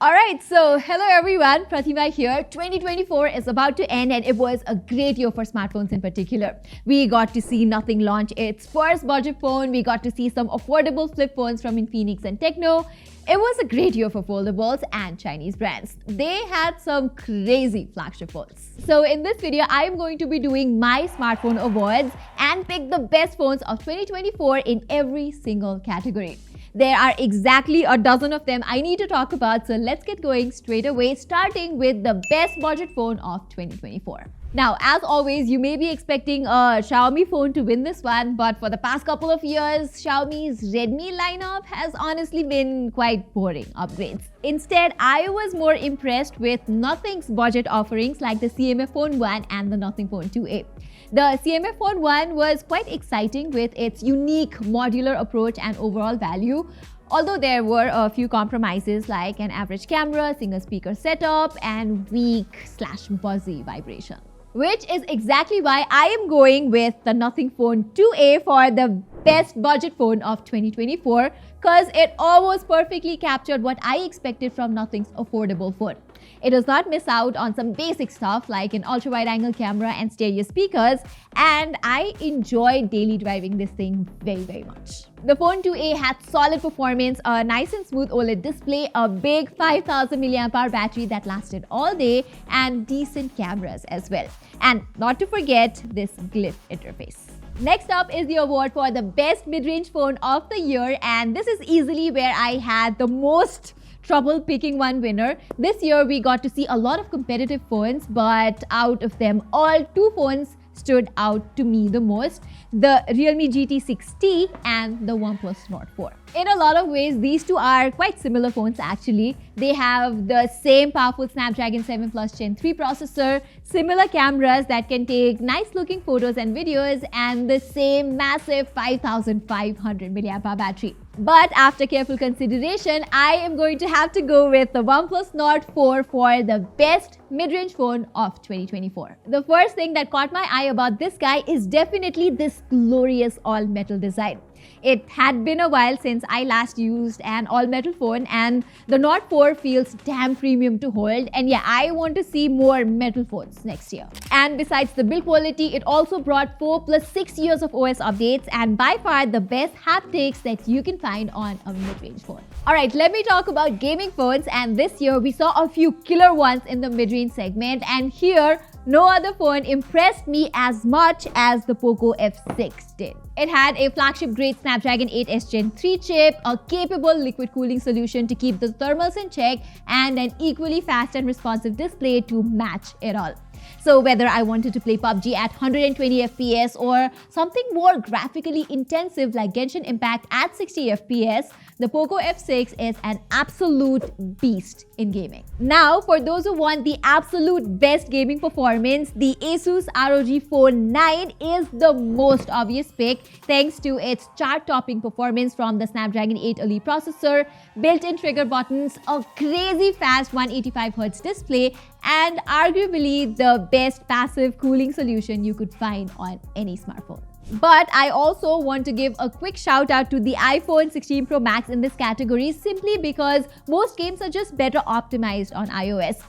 Alright, so hello everyone, Pratima here. 2024 is about to end and it was a great year for smartphones in particular. We got to see Nothing launch its first budget phone, we got to see some affordable flip phones from Infinix and Tecno. It was a great year for foldables and Chinese brands. They had some crazy flagship phones. So in this video, I am going to be doing my smartphone awards and pick the best phones of 2024 in every single category. There are exactly a dozen of them I need to talk about, so let's get going straight away, starting with the best budget phone of 2024. Now, as always, you may be expecting a Xiaomi phone to win this one, but for the past couple of years, Xiaomi's Redmi lineup has honestly been quite boring upgrades. Instead, I was more impressed with Nothing's budget offerings like the CMF Phone 1 and the Nothing Phone 2A. The CMF Phone 1 was quite exciting with its unique modular approach and overall value, although there were a few compromises like an average camera, single speaker setup, and weak/buzzy vibration. Which is exactly why I am going with the Nothing Phone 2A for the best budget phone of 2024, because it almost perfectly captured what I expected from Nothing's affordable phone. It does not miss out on some basic stuff like an ultra-wide angle camera and stereo speakers, and I enjoyed daily driving this thing very much. The Phone 2A had solid performance, a nice and smooth OLED display, a big 5000 mAh battery that lasted all day, and decent cameras as well. And not to forget this glyph interface. Next up is the award for the best mid-range phone of the year, and this is easily where I had the most trouble picking one winner. This year we got to see a lot of competitive phones, but out of them all, two phones stood out to me the most: the Realme GT 6T and the OnePlus Nord 4. In a lot of ways, these two are quite similar phones actually. They have the same powerful Snapdragon 7 Plus Gen 3 processor, similar cameras that can take nice looking photos and videos, and the same massive 5500 mAh battery. But after careful consideration, I am going to have to go with the OnePlus Nord 4 for the best mid-range phone of 2024. The first thing that caught my eye about this guy is definitely this glorious all-metal design. It had been a while since I last used an all-metal phone, and the Nord 4 feels damn premium to hold, and yeah, I want to see more metal phones next year. And besides the build quality, it also brought 4 plus 6 years of OS updates, and by far the best haptics that you can find on a mid-range phone. Alright, let me talk about gaming phones, and this year we saw a few killer ones in the mid-range segment, and here no other phone impressed me as much as the Poco F6 did. It had a flagship-grade Snapdragon 8S Gen 3 chip, a capable liquid cooling solution to keep the thermals in check, and an equally fast and responsive display to match it all. So whether I wanted to play PUBG at 120 FPS or something more graphically intensive like Genshin Impact at 60 FPS, the Poco F6 is an absolute beast in gaming. Now, for those who want the absolute best gaming performance, the Asus ROG Phone 9 is the most obvious pick thanks to its chart-topping performance from the Snapdragon 8 Elite processor, built-in trigger buttons, a crazy fast 185Hz display, and arguably the best passive cooling solution you could find on any smartphone. But I also want to give a quick shout out to the iPhone 16 Pro Max in this category, simply because most games are just better optimized on iOS.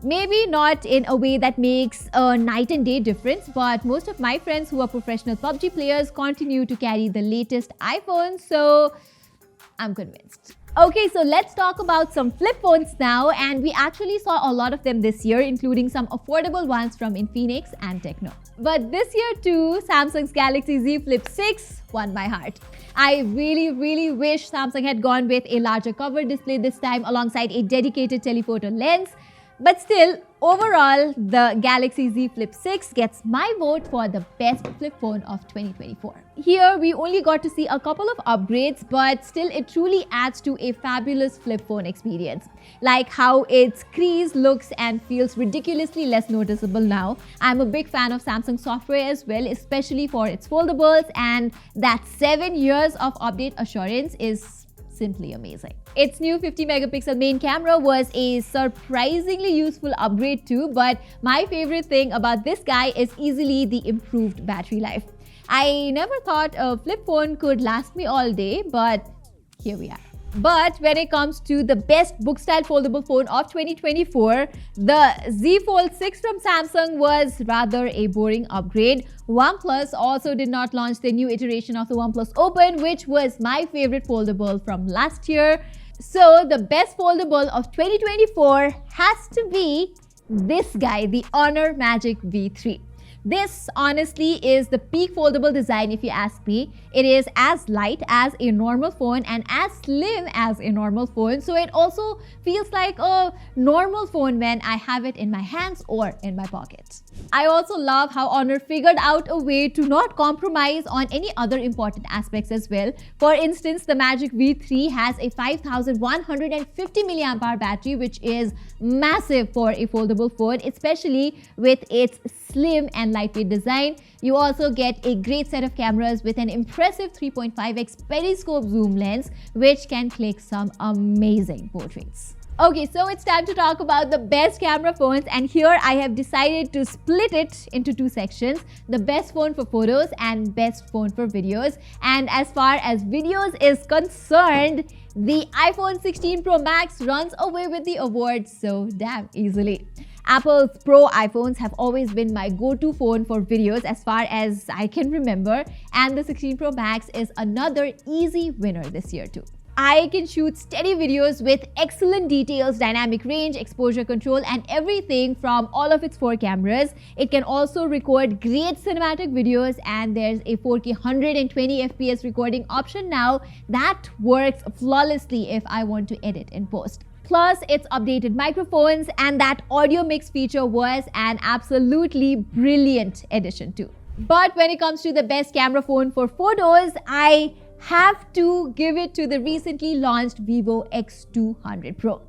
Maybe not in a way that makes a night and day difference, but most of my friends who are professional PUBG players continue to carry the latest iPhone, so I'm convinced. Okay, so let's talk about some flip phones now, and we actually saw a lot of them this year, including some affordable ones from Infinix and Tecno. But this year too, Samsung's Galaxy Z Flip 6 won my heart. I really wish Samsung had gone with a larger cover display this time alongside a dedicated telephoto lens. But still, overall, the Galaxy Z Flip 6 gets my vote for the best flip phone of 2024. Here, we only got to see a couple of upgrades, but still it truly adds to a fabulous flip phone experience. Like how its crease looks and feels ridiculously less noticeable now. I'm a big fan of Samsung software as well, especially for its foldables, and that 7 years of update assurance is simply amazing. Its new 50 megapixel main camera was a surprisingly useful upgrade too, but my favorite thing about this guy is easily the improved battery life. I never thought a flip phone could last me all day, but here we are. But when it comes to the best book-style foldable phone of 2024, the Z Fold 6 from Samsung was rather a boring upgrade. OnePlus also did not launch the new iteration of the OnePlus Open, which was my favorite foldable from last year. So the best foldable of 2024 has to be this guy, the Honor Magic V3. This honestly is the peak foldable design if you ask me. It is as light as a normal phone and as slim as a normal phone. So it also feels like a normal phone when I have it in my hands or in my pocket. I also love how Honor figured out a way to not compromise on any other important aspects as well. For instance, the Magic V3 has a 5150 mAh battery, which is massive for a foldable phone, especially with its slim and lightweight design. You also get a great set of cameras with an impressive 3.5x periscope zoom lens, which can click some amazing portraits. Okay, so it's time to talk about the best camera phones, and here I have decided to split it into two sections: the best phone for photos and best phone for videos. And as far as videos is concerned, the iPhone 16 Pro Max runs away with the award so damn easily. Apple's Pro iPhones have always been my go-to phone for videos as far as I can remember, and the 16 Pro Max is another easy winner this year too. I can shoot steady videos with excellent details, dynamic range, exposure control, and everything from all of its 4 cameras. It can also record great cinematic videos, and there's a 4K 120 FPS recording option now that works flawlessly if I want to edit in post. Plus, its updated microphones and that audio mix feature was an absolutely brilliant addition too. But when it comes to the best camera phone for photos, I have to give it to the recently launched Vivo X200 Pro.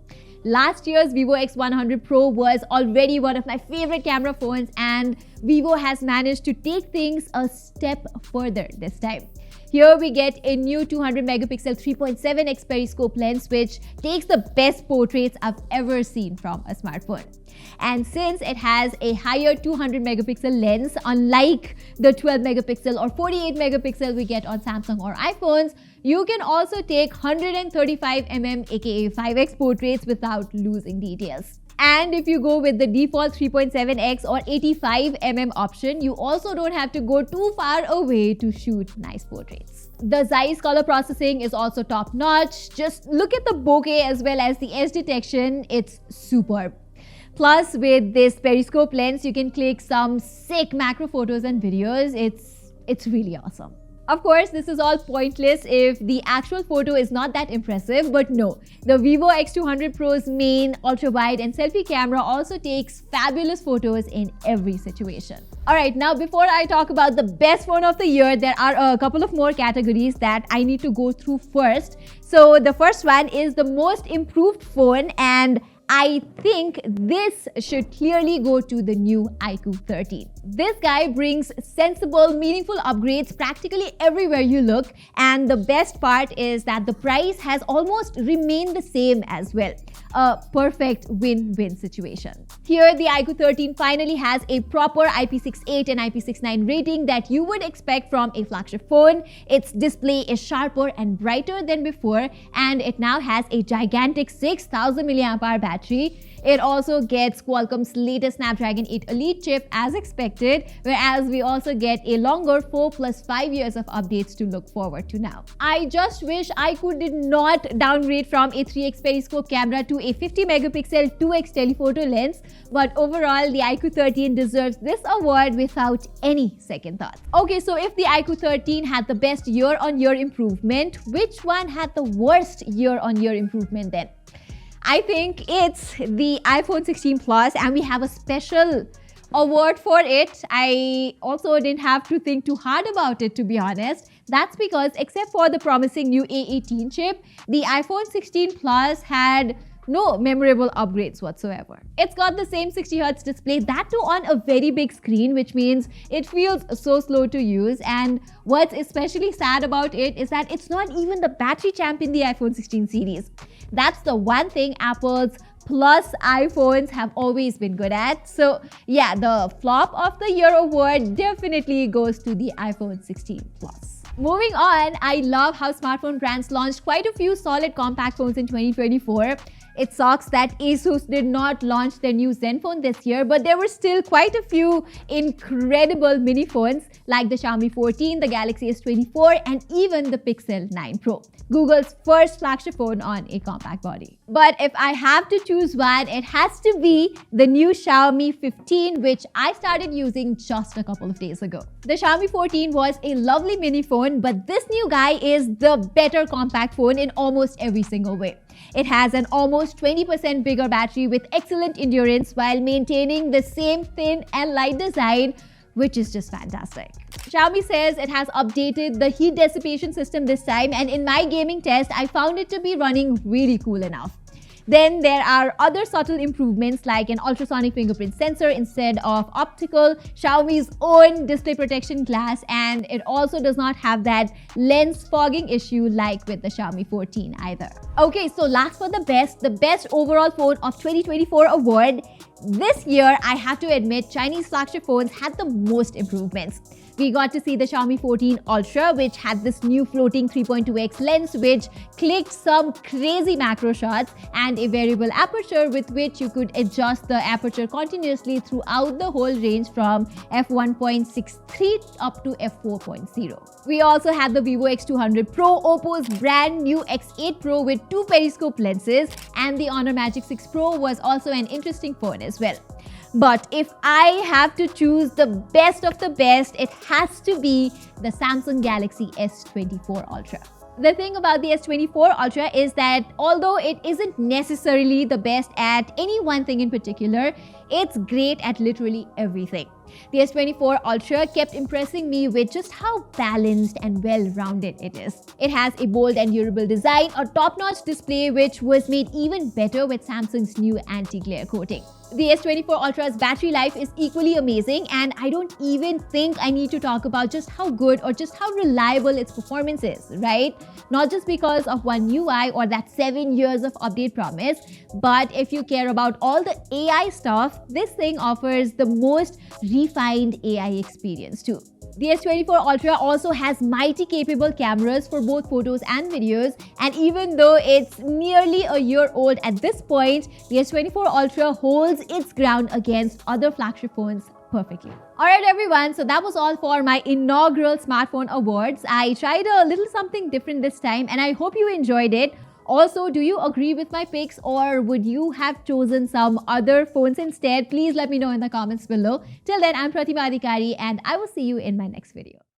Last year's Vivo X100 Pro was already one of my favorite camera phones, and Vivo has managed to take things a step further this time. Here we get a new 200 megapixel 3.7x periscope lens, which takes the best portraits I've ever seen from a smartphone. And since it has a higher 200 megapixel lens, unlike the 12 megapixel or 48 megapixel we get on Samsung or iPhones, you can also take 135mm aka 5x portraits without losing details. And if you go with the default 3.7x or 85mm option, you also don't have to go too far away to shoot nice portraits. The Zeiss color processing is also top notch. Just look at the bokeh as well as the edge detection, it's superb. Plus, with this periscope lens, you can click some sick macro photos and videos. It's really awesome. Of course, this is all pointless if the actual photo is not that impressive, but no, the Vivo X200 Pro's main ultra-wide and selfie camera also takes fabulous photos in every situation. Alright, now before I talk about the best phone of the year, there are a couple of more categories that I need to go through first. So the first one is the most improved phone, and I think this should clearly go to the new iQOO 13. This guy brings sensible, meaningful upgrades practically everywhere you look, and the best part is that the price has almost remained the same as well. A perfect win-win situation. Here, the iQOO 13 finally has a proper IP68 and IP69 rating that you would expect from a flagship phone. Its display is sharper and brighter than before, and it now has a gigantic 6000 mAh battery. It also gets Qualcomm's latest Snapdragon 8 Elite chip as expected, whereas we also get a longer 4 plus 5 years of updates to look forward to now. I just wish iQOO did not downgrade from a 3x periscope camera to a 50 megapixel 2x telephoto lens, but overall the iQOO 13 deserves this award without any second thought. Okay, so if the iQOO 13 had the best year-on-year improvement, which one had the worst year-on-year improvement then? I think it's the iPhone 16 Plus, and we have a special award for it. I also didn't have to think too hard about it, to be honest. That's because except for the promising new A18 chip, the iPhone 16 Plus had no memorable upgrades whatsoever. It's got the same 60Hz display, that too on a very big screen, which means it feels so slow to use. And what's especially sad about it is that it's not even the battery champ in the iPhone 16 series. That's the one thing Apple's Plus iPhones have always been good at. So yeah, the flop of the year award definitely goes to the iPhone 16 Plus. Moving on, I love how smartphone brands launched quite a few solid compact phones in 2024. It sucks that Asus did not launch their new Zenfone this year, but there were still quite a few incredible mini phones like the Xiaomi 14, the Galaxy S24, and even the Pixel 9 Pro, Google's first flagship phone on a compact body. But if I have to choose one, it has to be the new Xiaomi 15, which I started using just a couple of days ago. The Xiaomi 14 was a lovely mini phone, but this new guy is the better compact phone in almost every single way. It has an almost 20% bigger battery with excellent endurance while maintaining the same thin and light design, which is just fantastic. Xiaomi says it has updated the heat dissipation system this time, and in my gaming test, I found it to be running really cool enough. Then there are other subtle improvements like an ultrasonic fingerprint sensor instead of optical, Xiaomi's own display protection glass, and it also does not have that lens fogging issue like with the Xiaomi 14 either. Okay, so last for the best overall phone of 2024 award. This year, I have to admit, Chinese flagship phones had the most improvements. We got to see the Xiaomi 14 Ultra, which had this new floating 3.2x lens, which clicked some crazy macro shots, and a variable aperture with which you could adjust the aperture continuously throughout the whole range from f1.63 up to f4.0. We also had the Vivo X200 Pro, Oppo's brand new X8 Pro with two periscope lenses, and the Honor Magic 6 Pro was also an interesting phone as well. But if I have to choose the best of the best, it has to be the Samsung Galaxy S24 Ultra. The thing about the S24 Ultra is that although it isn't necessarily the best at any one thing in particular, it's great at literally everything. The S24 Ultra kept impressing me with just how balanced and well-rounded it is. It has a bold and durable design, a top-notch display which was made even better with Samsung's new anti-glare coating. The S24 Ultra's battery life is equally amazing, and I don't even think I need to talk about just how good or just how reliable its performance is, right? Not just because of One UI or that 7 years of update promise, but if you care about all the AI stuff, this thing offers the most refined AI experience too. The S24 Ultra also has mighty capable cameras for both photos and videos, and even though it's nearly a year old at this point, the S24 Ultra holds its ground against other flagship phones perfectly. Alright everyone, so that was all for my inaugural smartphone awards. I tried a little something different this time and I hope you enjoyed it. Also, do you agree with my picks or would you have chosen some other phones instead? Please let me know in the comments below. Till then, I'm Pratima and I will see you in my next video.